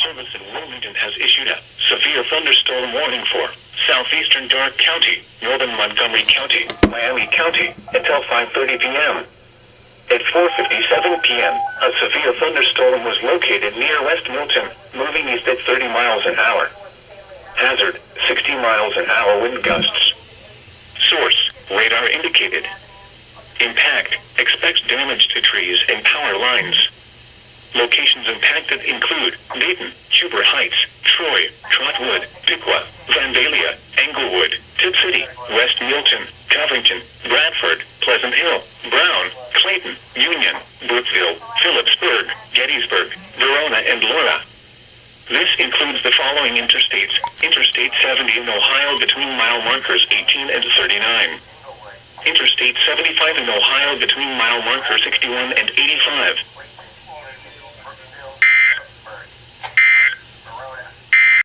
Service in Wilmington has issued a severe thunderstorm warning for southeastern Darke County, northern Montgomery County, Miami County, until 5:30 p.m. At 4:57 p.m., a severe thunderstorm was located near West Milton, moving east at 30 miles an hour. Hazard, 60 miles an hour wind gusts. Source, radar indicated. Impact, expects damage to trees and power lines. Locations impacted include Dayton, Huber Heights, Troy, Trotwood, Piqua, Vandalia, Englewood, Tip City, West Milton, Covington, Bradford, Pleasant Hill, Brown, Clayton, Union, Brookville, Phillipsburg, Gettysburg, Verona, and Laura. This includes the following interstates: Interstate 70 in Ohio between mile markers 18 and 39. Interstate 75 in Ohio between mile marker 61 and 85.